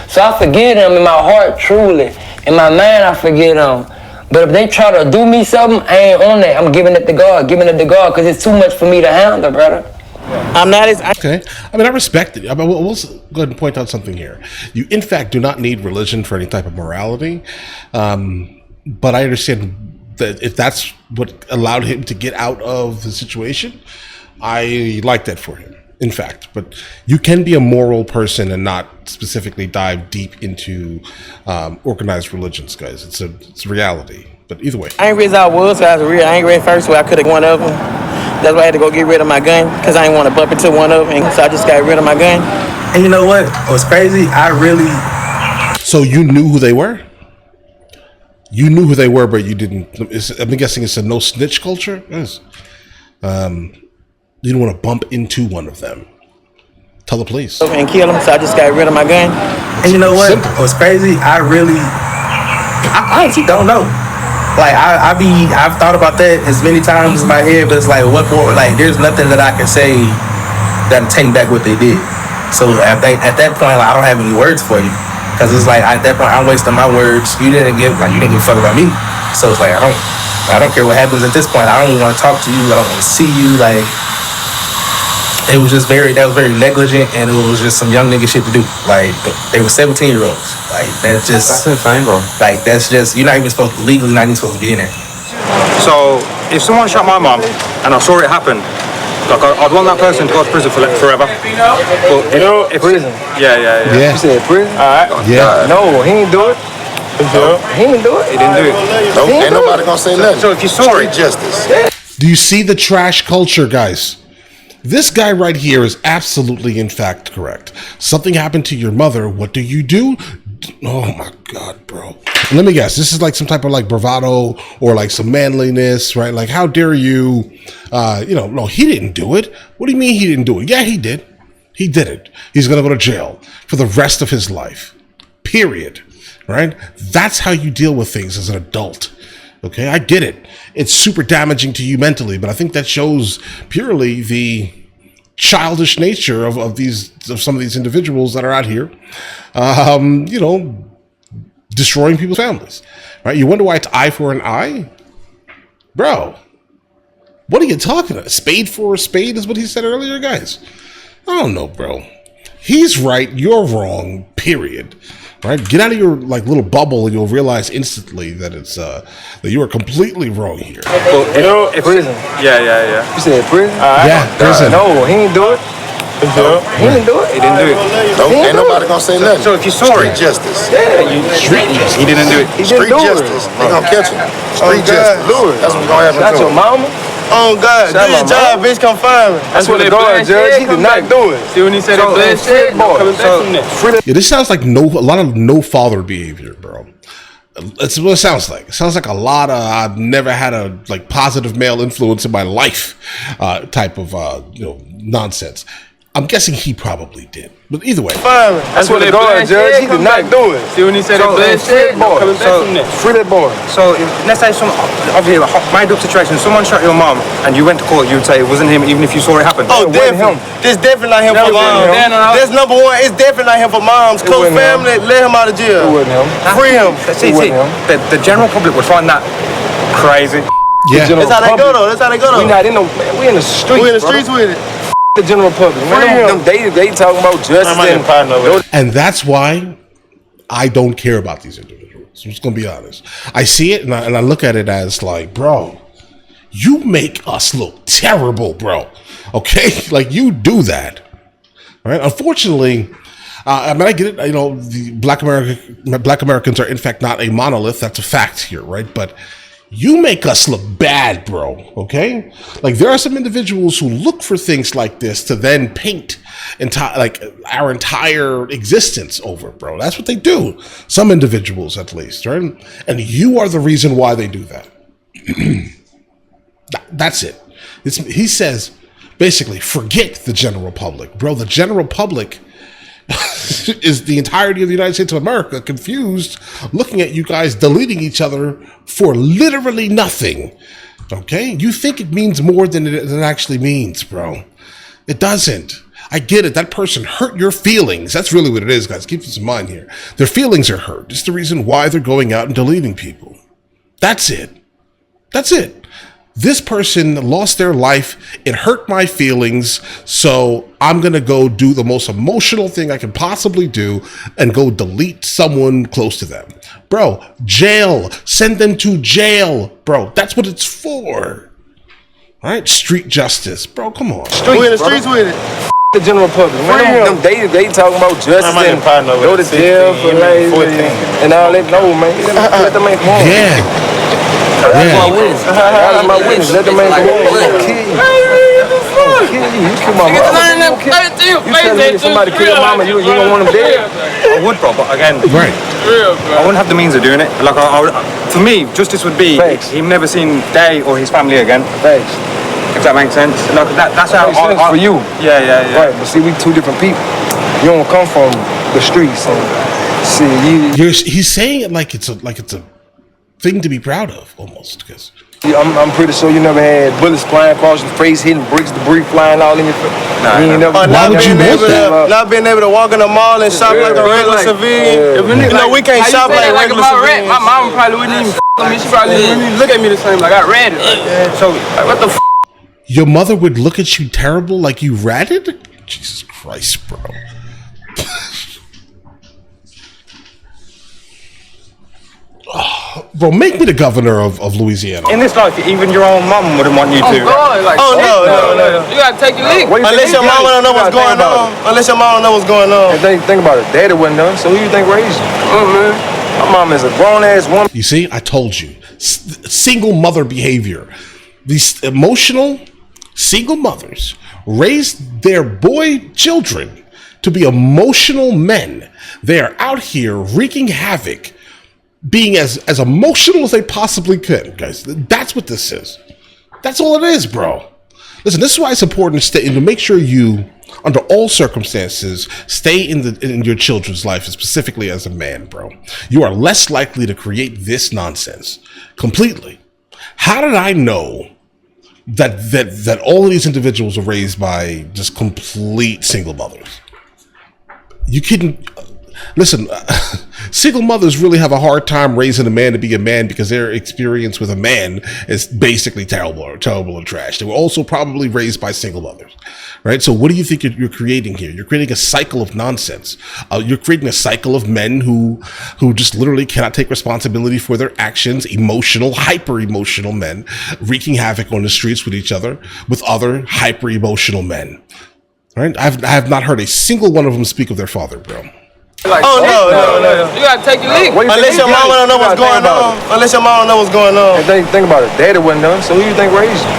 So I forgive them in my heart truly. In my mind I forgive them. But if they try to do me something, I ain't on that. I'm giving it to God, because it's too much for me to handle, brother. I'm not as... Okay. I mean, I respect it. I mean, we'll go ahead and point out something here. You, in fact, do not need religion for any type of morality. But I understand that if that's what allowed him to get out of the situation, I like that for him, in fact. But you can be a moral person and not specifically dive deep into organized religions, guys. It's a reality. But either way. Angry as I was, so I was real angry at first, so I could have one of them. That's why I had to go get rid of my gun, because I didn't want to bump into one of them, so I just got rid of my gun. And you know what? What's crazy? I really... So you knew who they were? You knew who they were, but you didn't... I'm guessing it's a no-snitch culture? Yes. You didn't want to bump into one of them. Tell the police. And kill them, so I just got rid of my gun. And you know what? Simple. What's crazy? I honestly don't know. Like I've thought about that as many times in my head, but it's like what more? Like there's nothing that I can say that take back what they did. So at that point, like, I don't have any words for you, because it's like at that point I'm wasting my words. You didn't give a fuck about me. So it's like I don't care what happens at this point. I don't even want to talk to you. I don't want to see you. Like it was just very negligent, and it was just some young nigga shit to do. Like they were 17-year-olds. Like that's insane, bro. Like that's just, you're not even supposed to, legally not even supposed to be in there. So if someone shot my mom and I saw it happen, like I'd want that person to go to prison for forever. But if prison. Yeah. You said prison? All right. Yeah. No, he didn't do it. He didn't do it. He didn't do it. Ain't nobody gonna say nothing. So if you saw it, justice. Do you see the trash culture, guys? This guy right here is absolutely, in fact, correct. Something happened to your mother. What do? Oh my God, bro. Let me guess. This is like some type of like bravado or like some manliness, right? Like, how dare you? No, he didn't do it. What do you mean he didn't do it? Yeah, he did. He did it. He's going to go to jail for the rest of his life. Period. Right? That's how you deal with things as an adult. Okay, I get it. It's super damaging to you mentally, but I think that shows purely the childish nature of some of these individuals that are out here, destroying people's families. Right? You wonder why it's eye for an eye, bro. What are you talking about? Spade for a spade is what he said earlier, guys. I don't know, bro. He's right. You're wrong. Period. Right? Get out of your like little bubble, and you'll realize instantly that it's that you are completely wrong here. Well, if prison. Yeah. You said prison? Yeah, prison. No, he didn't do it. He didn't do it. He didn't do it. Ain't nobody gonna say nothing. So if you saw Street it, justice. Yeah, street justice. He didn't do it. Street justice. They gonna catch him. Street justice. That's what's gonna happen to That's your him. mama? Oh God, Shout good out, job, bitch, come find me. That's what the guard, Judge. He did not do it. See when he said that blood shit, Yeah, this sounds like a lot of no father behavior, bro. That's what it sounds like. It sounds like a lot of I've never had a like positive male influence in my life type of nonsense. I'm guessing he probably did, but either way. That's what the guard, Judge. He did not do it. See when he said that blood shit, free that boy. So let's say obviously a made up situation, someone shot your mom and you went to court, you would say it wasn't him even if you saw it happen. Oh, definitely. This definitely not him for moms. That's number one. It's definitely not him for moms. Close family, let him out of jail. It wasn't him. Free him. See, the general public would find that crazy. Yeah. That's how they go though. We not in we in the streets. We in the streets with it. The general public. They talking about justice And that's why I don't care about these individuals. I'm just gonna be honest. I see it and I look at it as like, bro, you make us look terrible, bro. Okay, like you do that, right? Unfortunately, I get it. The Black Americans are in fact not a monolith. That's a fact here, right? But you make us look bad, bro, okay? Like, there are some individuals who look for things like this to then paint our entire existence over, bro. That's what they do. Some individuals, at least, right? And you are the reason why they do that. That's it. He says, basically, forget the general public. Bro, the general public is the entirety of the United States of America confused, looking at you guys deleting each other for literally nothing. Okay? You think it means more than it actually means, bro. It doesn't. I get it. That person hurt your feelings. That's really what it is, guys. Keep this in mind here. Their feelings are hurt. It's the reason why they're going out and deleting people. That's it. That's it. This person lost their life. It hurt my feelings. So I'm going to go do the most emotional thing I can possibly do and go delete someone close to them. Bro, jail. Send them to jail. Bro, that's what it's for. All right? Street justice. Bro, come on. We in the streets with it. The general public. Man, they talking about justice and go to jail for life and all that. No, man. Let them make home. Yeah. That's my witness. Let them make home. Kill you. You kill my mama. You tell me somebody kill your mama, you don't want them dead? I would, bro, but again, right. I wouldn't have the means of doing it. Like, for me, justice would be him never seen Day or his family again. Thanks. If that makes sense. Like, that's how for you. Yeah. Right, but see, we two different people. You don't come from the streets. And see, he's saying it like it's a thing to be proud of, almost. Because I'm pretty sure you never had bullets flying across your face, hitting bricks, debris flying all in your face. Why would you want that? Not being able to walk in the mall and shop like a regular civilian. You know, we can't shop like regular civilians. My mom probably wouldn't even me. She probably wouldn't even look at me the same. Like, I read it. So, like, what the f? Your mother would look at you terrible like you ratted? Jesus Christ, bro. Bro, make me the governor of Louisiana. In this life, even your own mum wouldn't want you to. No. You gotta take your leave. Unless your mama don't know what's going on. Unless your mama don't know what's going on. Think about it. Daddy wasn't done, so who you think raised you? Man. My mom is a grown-ass woman. You see, I told you. Single mother behavior. These emotional single mothers raise their boy children to be emotional men. They are out here wreaking havoc, being as emotional as they possibly could, guys. That's what this is. That's all it is, bro. Listen, this is why it's important to make sure you, under all circumstances, stay in your children's life, specifically as a man, bro. You are less likely to create this nonsense completely. How did I know that all of these individuals are raised by just complete single mothers? You couldn't listen. Single mothers really have a hard time raising a man to be a man because their experience with a man is basically terrible and trash. They were also probably raised by single mothers, right? So what do you think you're creating here? You're creating a cycle of nonsense. You're creating a cycle of men who just literally cannot take responsibility for their actions. Emotional, hyper emotional men wreaking havoc on the streets with each other, with other hyper emotional men. Right? I have not heard a single one of them speak of their father, bro. Like, no. You gotta take your leave. Unless your mama don't know what's going on. Unless your mama don't know what's going on. And think about it. Daddy wasn't done, so who you think raised you?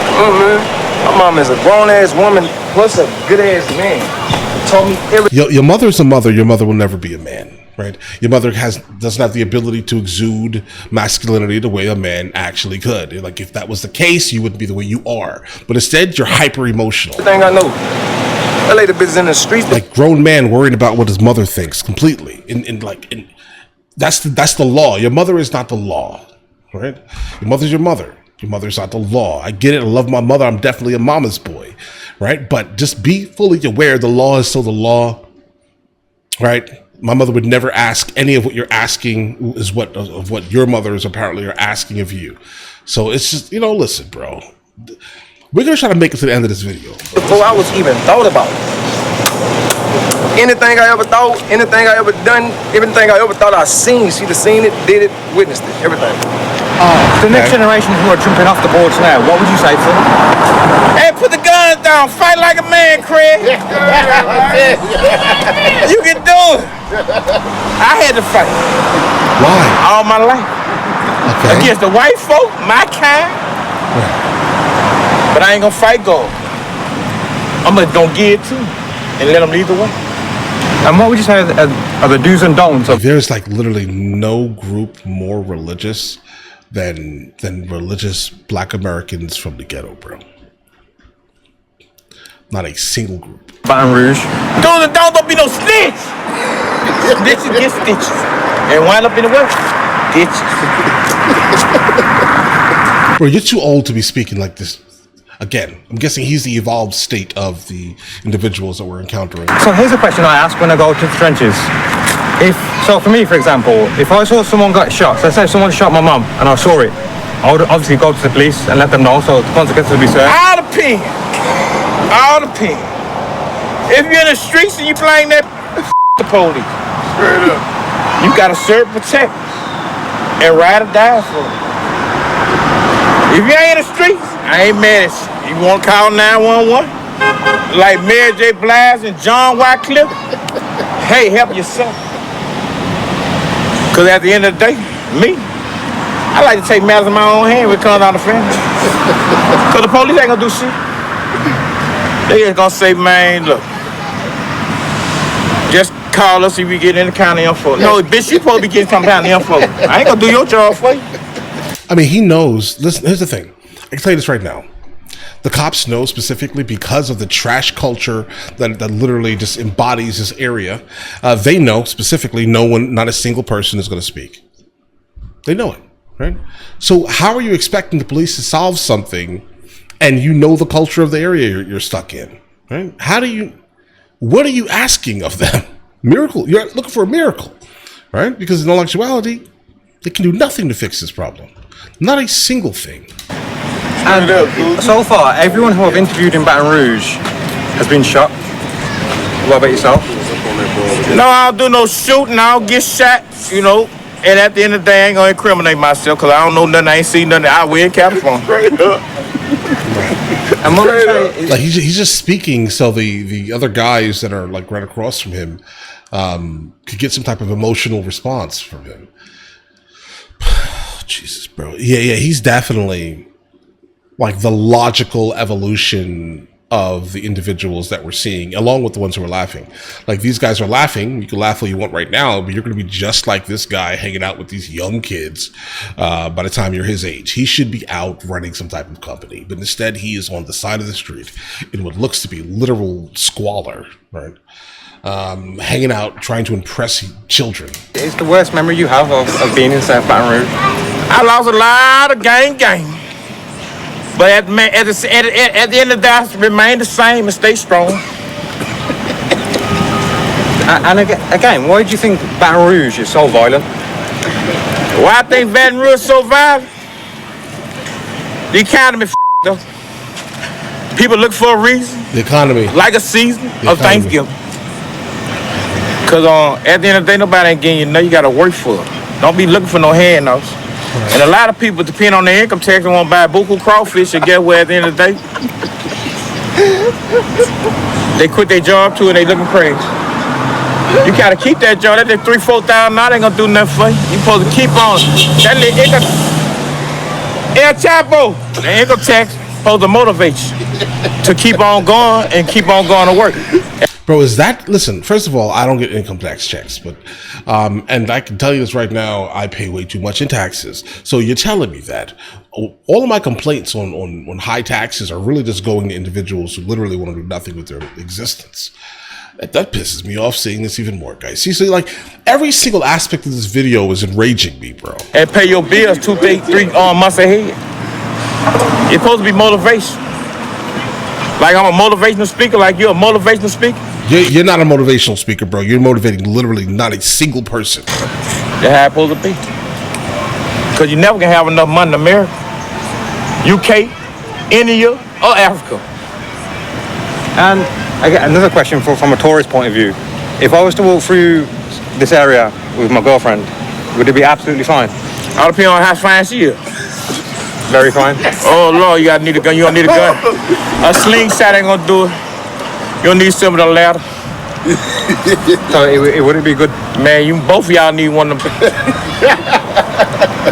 Man. My mom is a grown-ass woman plus a good-ass man. Told me everything. Your mother's a mother. Your mother will never be a man, right? Your mother doesn't have the ability to exude masculinity the way a man actually could. Like, if that was the case, you wouldn't be the way you are. But instead, you're hyper-emotional. Everything I know. I lay the bitches in the streets. Like grown man worried about what his mother thinks completely. That's the law. Your mother is not the law, right? Your mother's your mother. Your mother's not the law. I get it. I love my mother. I'm definitely a mama's boy, right? But just be fully aware the law is still the law, right? My mother would never ask any of what you're asking is of what your mothers apparently are asking of you. So it's just, listen, bro. We're going to try to make it to the end of this video. Before I was even thought about it. Anything I ever thought, anything I ever done, everything I ever thought I seen, she'd have seen it, did it, witnessed it, everything. The next generation who are jumping off the boards now, what would you say to them? Hey, put the guns down, fight like a man, Craig. You can do it. I had to fight. Why? All my life. Okay. Against the white folk, my kind. Right. But I ain't gonna fight God. I'm just gonna give it to him and let him lead the way. And what would you say are the do's and don'ts? There's like literally no group more religious than religious Black Americans from the ghetto, bro. Not a single group. Baton Rouge. Do's and don'ts, don't be no snitch. Snitches get stitches. And wind up in the way. Ditches. Bro, you're too old to be speaking like this. Again, I'm guessing he's the evolved state of the individuals that we're encountering. So here's a question I ask when I go to the trenches. So for me, for example, if I saw someone got shot, so let's say someone shot my mum and I saw it, I would obviously go to the police and let them know so the consequences will be served. All depends. All depends. If you're in the streets and you playing that, the police. Straight up. You gotta serve, protect, and ride or die for it. If you ain't in the streets, I ain't mad at you. You wanna call 911? Like Mary J. Blige and John Wycliffe? Hey, help yourself. Cause at the end of the day, me, I like to take matters in my own hand when it comes down to family. Cause the police ain't gonna do shit. They just gonna say, man, look, just call us if we get in the county info. No, bitch, you supposed to be getting some county info. I ain't gonna do your job for you. I mean, he knows. Listen, here's the thing. I can tell you this right now. The cops know specifically because of the trash culture that literally just embodies this area. They know specifically no one, not a single person is going to speak. They know it, right? So how are you expecting the police to solve something and you know the culture of the area you're stuck in, right? What are you asking of them? Miracle. You're looking for a miracle, right? Because in all actuality, they can do nothing to fix this problem. Not a single thing. And so far, everyone who I've interviewed in Baton Rouge has been shot. What about yourself? No, I don't do no shooting. I don't get shot, you know. And at the end of the day, I ain't gonna incriminate myself because I don't know nothing. I ain't seen nothing out in California. Like he's just speaking so the other guys that are like right across from him could get some type of emotional response from him. Jesus, bro. Yeah, he's definitely like the logical evolution of the individuals that we're seeing, along with the ones who are laughing. Like, these guys are laughing. You can laugh all you want right now, but you're going to be just like this guy hanging out with these young kids by the time you're his age. He should be out running some type of company, but instead he is on the side of the street in what looks to be literal squalor, right? Hanging out, trying to impress children. It's the worst memory you have of being in South Baton Rouge. I lost a lot of game. But at the end of the day, I remain the same and stay strong. And again, why do you think Baton Rouge is so violent? Why I think Baton Rouge is so violent? The economy f***ed up. People look for a reason. The economy. Like a season of Thanksgiving. Because at the end of the day, nobody ain't getting you nothing. You got to work for it. Don't be looking for no handouts. And a lot of people depend on their income tax and want to buy buku crawfish and get where at the end of the day, they quit their job too and they looking crazy. You gotta keep that job. That $3,000-4,000 ain't gonna do nothing for you. You supposed to keep on. That little income, El Chapo, the income tax supposed to motivate you to keep on going and keep on going to work. Bro, listen, first of all, I don't get income tax checks, but, and I can tell you this right now, I pay way too much in taxes. So you're telling me that all of my complaints on high taxes are really just going to individuals who literally want to do nothing with their existence. That pisses me off seeing this even more, guys. See, so like every single aspect of this video is enraging me, bro. And pay your bills 2-3 months ahead. It's supposed to be motivation. Like I'm a motivational speaker, like you're a motivational speaker. You're not a motivational speaker, bro. You're motivating literally not a single person. That's how it's supposed to be. Because you never can have enough money in America, UK, India, or Africa. And I get another question from a tourist point of view. If I was to walk through this area with my girlfriend, would it be absolutely fine? All depends on how fine she is. Very fine. Oh Lord, you need a gun. You don't need a gun. A slingshot ain't gonna do it. You don't need some of the ladder. So it wouldn't be good. Man, both of y'all need one of them.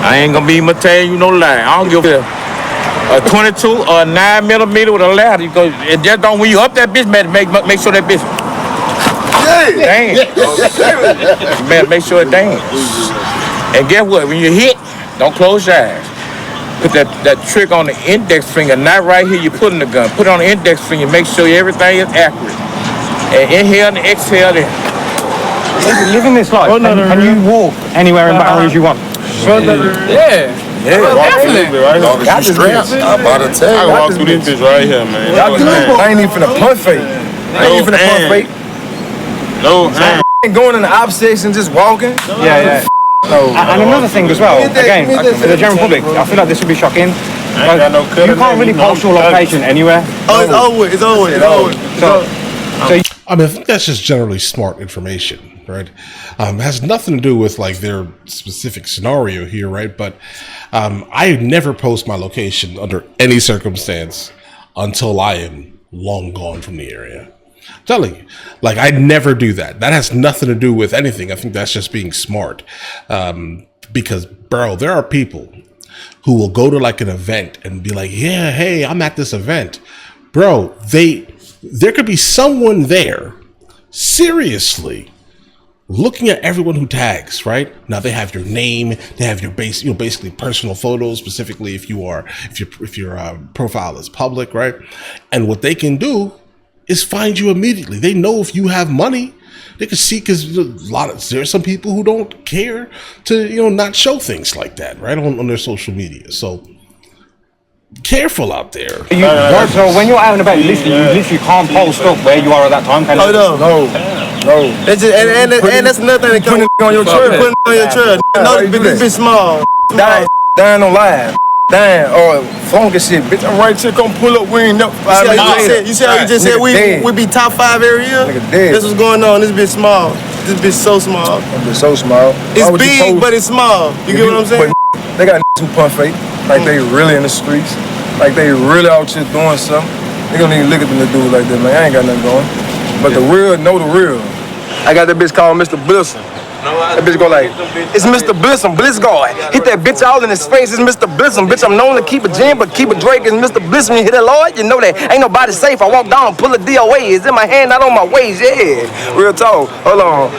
I ain't gonna be able to tell you no lie. I don't give a 22 or a 9mm with a ladder. It just don't, when you up that bitch, man, make sure that bitch. Dang. Man, make sure it dang. And guess what? When you hit, don't close your eyes. Put that trick on the index finger, not right here. You putting the gun. Put it on the index finger. Make sure everything is accurate. And inhale and exhale. Then living this life. Can you walk anywhere in Baton Rouge you want? Yeah, definitely. Right? I'm about to tell you. I can walk through this bitch right here, man. I ain't even finna punt fake. No, I ain't going in the opposite and just walking. Yeah. And another thing as well, again, for the general public, I feel like this would be shocking. You can't really post your location anywhere. It's always. I mean, I think that's just generally smart information, right? It has nothing to do with like their specific scenario here, right? But I never post my location under any circumstance until I am long gone from the area. I'm telling you, like I never do that. That has nothing to do with anything. I think that's just being smart. Because, bro, there are people who will go to like an event and be like, yeah, hey, I'm at this event. Bro, there could be someone there seriously looking at everyone who tags, right? Now they have your name, they have your basically personal photos, specifically if your profile is public, right? And what they can do is find you immediately. They know if you have money. They can see, because there's some people who don't care to not show things like that, right, on their social media. So careful out there. So when you're out and about, you literally can't post up where you are at that time. No. It's just, and that's another thing that comes on your trail. Putting on your trail. No, this bitch small. Dying on live. Damn, funky shit, bitch. I'm right here, come pull up. We ain't no. You see how you just said we be top 5 area? This was going on. This bitch small. This bitch so small. This bitch so small. It's big, but it's small. You get what I'm saying? They got who pump fake, like they really in the streets, like they really out here doing something. They don't even look at them to do like that, man. I ain't got nothing going. But the real know the real. I got that bitch called Mr. Blisson. That bitch go like, it's Mr. Blissom, Blitzguard. Hit that bitch all in his face, it's Mr. Blissom. Bitch, I'm known to keep a gin, but keep a Drake is Mr. Blissom. You hit that Lord, you know that ain't nobody safe. I walk down, pull a DOA, it's in my hand, not on my waist, yeah. Real talk, hold on.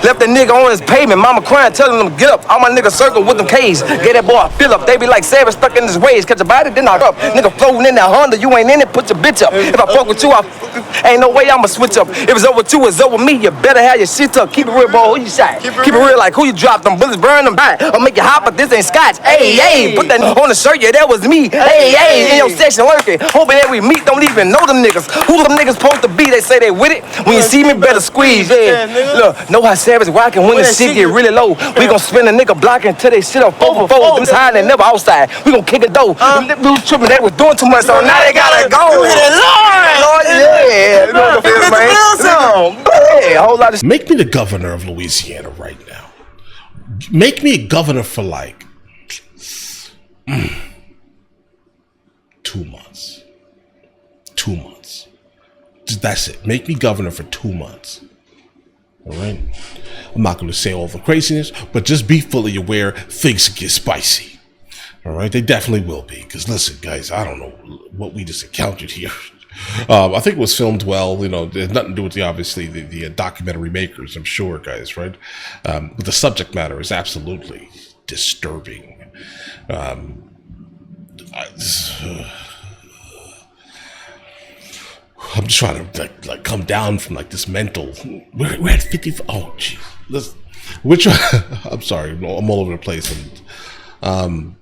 Left that nigga on his pavement, mama crying, telling him to get up. All my niggas circle with them K's. Get that boy a fill up, they be like Savage stuck in his ways. Catch a body, then I up. Nigga floating in that Honda, you ain't in it, put your bitch up. If I fuck with you, ain't no way I'ma switch up. If it's over 2, it's over me, you better have your shit up. Keep it real, boy, who you shot? Keep it real, like who you dropped them bullets, burn them back. I'll make you hot, but this ain't scotch. Hey, put that on the shirt, yeah, that was me. Hey, in your section lurking, hoping that we meet, don't even know them niggas. Who them niggas supposed to be? They say they with it. When you see me, better squeeze, yeah. Look, know how Savage rockin' when the shit get really low. We gon' spin a nigga blocking till they shit up 4 for 4. Them high, they never outside. We gon' kick a door. Them niggas tripping, they was doing too much, so now they gotta go. Lord, yeah. You know what the a whole lot of. Make me the governor of Louisiana right now. Make me a governor for like 2 months. 2 months. That's it. Make me governor for 2 months. All right. I'm not going to say all the craziness, but just be fully aware things get spicy. All right. They definitely will be. Because listen, guys, I don't know what we just encountered here. I think it was filmed well. There's nothing to do with the documentary makers, I'm sure, guys, right? But the subject matter is absolutely disturbing. I'm just trying to like come down from like this mental. We're at 50. Oh, jeez. I'm sorry. I'm all over the place, and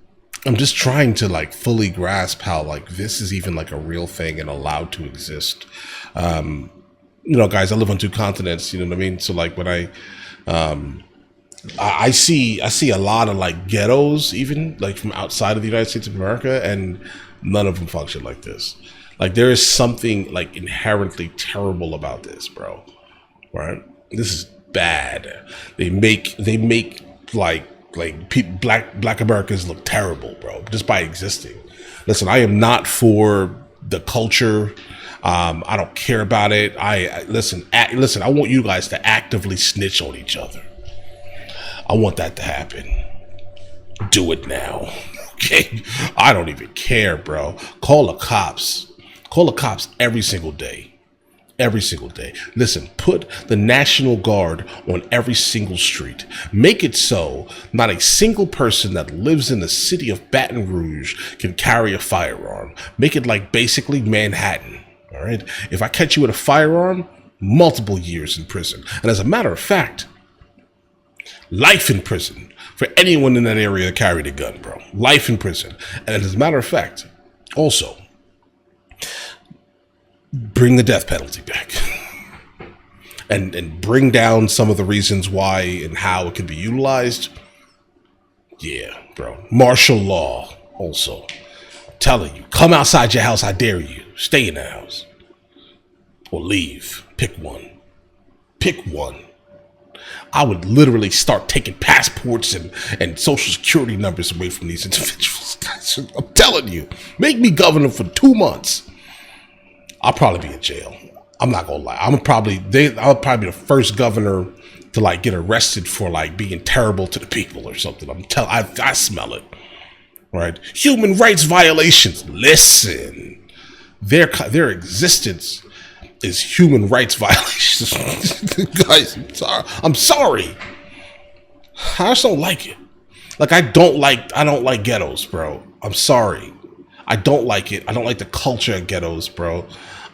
I'm just trying to like fully grasp how like this is even like a real thing and allowed to exist. Guys, I live on 2 continents, you know what I mean? So like when I see a lot of like ghettos, even like from outside of the United States of America, and none of them function like this. Like there is something like inherently terrible about this, bro. Right? This is bad. They make like black Americans look terrible, bro, just by existing. Listen, I am not for the culture. I don't care about it. Listen. I want you guys to actively snitch on each other. I want that to happen. Do it now, okay? I don't even care, bro. Call the cops. Call the cops every single day. Every single day. Listen, put the National Guard on every single street. Make it so not a single person that lives in the city of Baton Rouge can carry a firearm. Make it like basically Manhattan. All right. If I catch you with a firearm, multiple years in prison. And as a matter of fact, life in prison for anyone in that area that carried a gun, bro. Life in prison. And as a matter of fact, also, bring the death penalty back and bring down some of the reasons why and how it can be utilized. Yeah, bro. Martial law also. I'm telling you, come outside your house, I dare you. Stay in the house. Or leave. Pick one. Pick one. I would literally start taking passports and social security numbers away from these individuals. I'm telling you, make me governor for 2 months. I'll probably be in jail. I'm not gonna lie. I'll probably be the first governor to like get arrested for like being terrible to the people or something. I smell it. Right? Human rights violations. Listen, their existence is human rights violations. Guys, I'm sorry. I just don't like it. Like I don't like ghettos, bro. I'm sorry. I don't like it. I don't like the culture of ghettos, bro.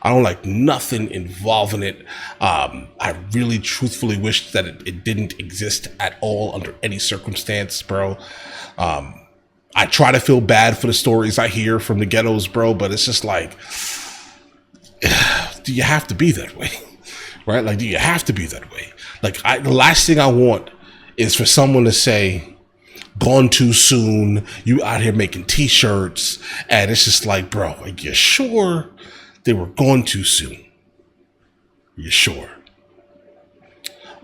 I don't like nothing involving it. I really truthfully wish that it didn't exist at all under any circumstance, bro. I try to feel bad for the stories I hear from the ghettos, bro, but it's just like, do you have to be that way? Right? Like, do you have to be that way? Like, the last thing I want is for someone to say, gone too soon, you out here making t-shirts, and it's just like, bro, are you sure they were gone too soon? Are you sure?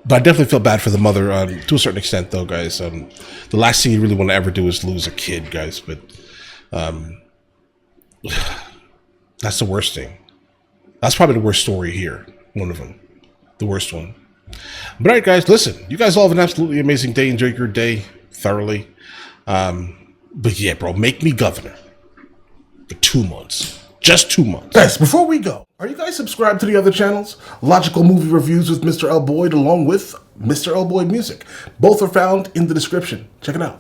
But I definitely feel bad for the mother to a certain extent, though, guys. The last thing you really want to ever do is lose a kid, guys. But that's the worst thing. That's probably the worst story here. One of them. The worst one. But all right, guys, listen. You guys all have an absolutely amazing day. Enjoy your day thoroughly. But yeah, bro, make me governor for 2 months. Just 2 months. Guys, before we go, are you guys subscribed to the other channels? Logical Movie Reviews with Mr. L. Boyd along with Mr. L. Boyd Music. Both are found in the description. Check it out.